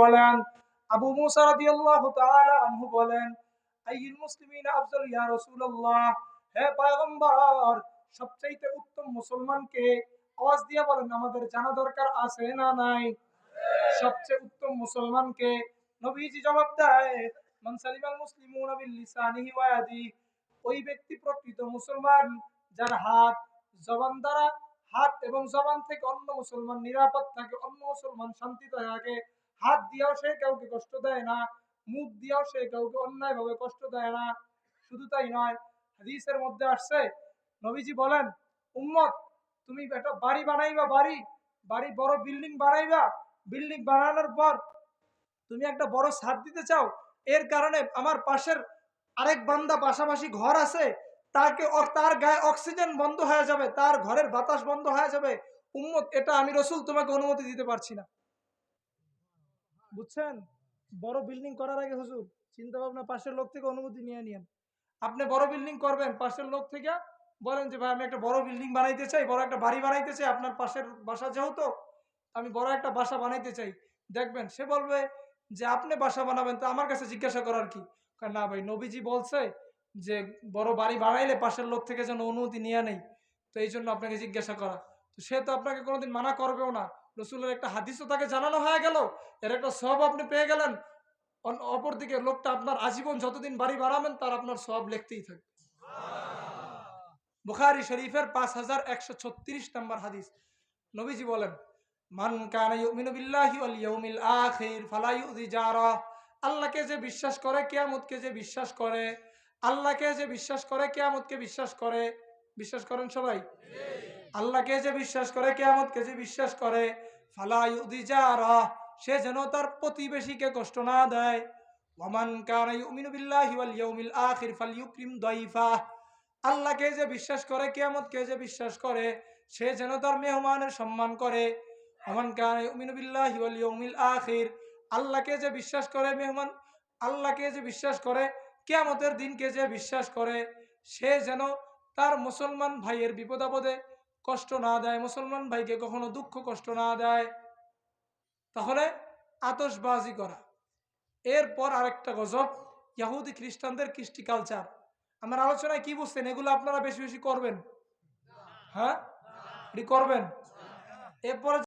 বলেন, আবু মুসা রাদিয়াল্লাহু তাআলা আনহু বলেন, আইয়ুল মুসলিমিনা আফজাল ইয়া রাসূলুল্লাহ, হে পয়গম্বর, সবচেয়ে উত্তম মুসলমান কে? আওয়াজ দিয়ে বলেন, আমাদের জানা দরকার আছে না নাই? সবচেয়ে উত্তম মুসলমান কে? নবীজি জবাব দেয়, মান সালিমাল মুসলিমুনা বিল লিসানিহি ওয়া ইয়াদিহি, ওই ব্যক্তি প্রকৃত মুসলমান যার জবান দ্বারা, হাত এবং জবান থেকে অন্য মুসলমান নিরাপদ থাকে, অন্য মুসলমান শান্তিতে থাকে। হাত দিয়েও সে কাউকে কষ্ট দেয় না, মুখ দিয়েও সে কাউকে অন্যায়ভাবে কষ্ট দেয় না। শুধু তাই নয়, হাদিসের মধ্যে আসছে, নবীজি বলেন, উম্মত, তুমি একটা বাড়ি বানাইবা, বাড়ি বড় বিল্ডিং বানাইবা, বিল্ডিং বানানোর পর তুমি একটা বড় ছাদ দিতে চাও, এর কারণে আমার পাশের আরেক বান্দা পাশাপাশি ঘর আছে, তার গায়ে অক্সিজেন বন্ধ হয়ে যাবে, তার ঘরের বাতাস বন্ধ হয়ে যাবে। উম্মত, এটা আমি রসুল তোমাকে অনুমতি দিতে পারছি না। বুঝছেন? বড় বিল্ডিং করার আগে হুজুর চিন্তা ভাবনা পাশের লোক থেকে অনুমতি নিয়ে নিয়েন। আপনি বড় বিল্ডিং করবেন, পাশের লোক থেকে বলেন যে ভাই আমি একটা বড় বিল্ডিং বানাইতে চাই, বড় একটা বাড়ি বানাইতে চাই, আপনার পাশের বাসা যেহেতু, আমি বড় একটা বাসা বানাইতে চাই। দেখবেন সে বলবে যে আপনি বাসা বানাবেন, তো আমার কাছে জিজ্ঞাসা করার কি? না ভাই, নবীজি বলছে যে বড় বাড়ি বানাইলে পাশের লোক থেকে যেন অনুমতি নিয়ে নেই, তো এই জন্য আপনাকে জিজ্ঞাসা করা। তো সে তো আপনাকে কোনোদিন মানা করবেও না, রসুলের একটা হাদিসও তাকে জানানো হয়ে গেল, এর একটা সব আপনি পেয়ে গেলেন। অপরদিকে লোকটা আপনার আজীবন যতদিন বাড়ি বাড়াবেন তার আপনার সব লিখতেই থাকবে। বুখারী শরীফের 5136 নম্বর হাদিস, নবীজি বলেন, মান কানা ইউমিনু বিল্লাহি ওয়াল ইয়াউমিল আখির ফালা ইউযি জারা, আল্লাহকে যে বিশ্বাস করে, কিয়ামতকে যে বিশ্বাস করে, আল্লাহকে যে বিশ্বাস করে, কিয়ামতকে বিশ্বাস করে, বিশ্বাস করেন সবাই? আল্লাহকে যে বিশ্বাস করে, কিয়ামতকে যে বিশ্বাস করে, ফালা ইউযি জারা, সে যেন তার প্রতিবেশীকে কষ্ট না দেয়। ওয়ামান কানা ইউমিনু বিল্লাহি ওয়াল ইয়াউমিল আখির ফালইউকরিম দাইফা, আল্লাহকে যে বিশ্বাস করে, কিয়ামতকে যে বিশ্বাস করে, সে যেন তার মেহমানের সম্মান করে। ওয়ামান কানা ইউমিনু বিল্লাহি ওয়াল ইয়াউমিল আখির, আল্লাহকে যে বিশ্বাস করে, আল্লাহকে যে বিশ্বাস করে, কিয়ামতের দিনকে যে বিশ্বাস করে, সে যেন তার মুসলমান ভাইয়ের বিপদ আপদে কষ্ট না দেয়, মুসলমান ভাইকে কখনো দুঃখ কষ্ট না দেয়। তাহলে আতশবাজি করা। এরপর আরেকটা গজব, ইহুদি খ্রিস্টানদের কৃষ্টি কালচার। আমার আলোচনায় কি বুঝছেন? এগুলো আপনারা বেশি বেশি করবেন? হ্যাঁ, এটি করবেন। এরপরে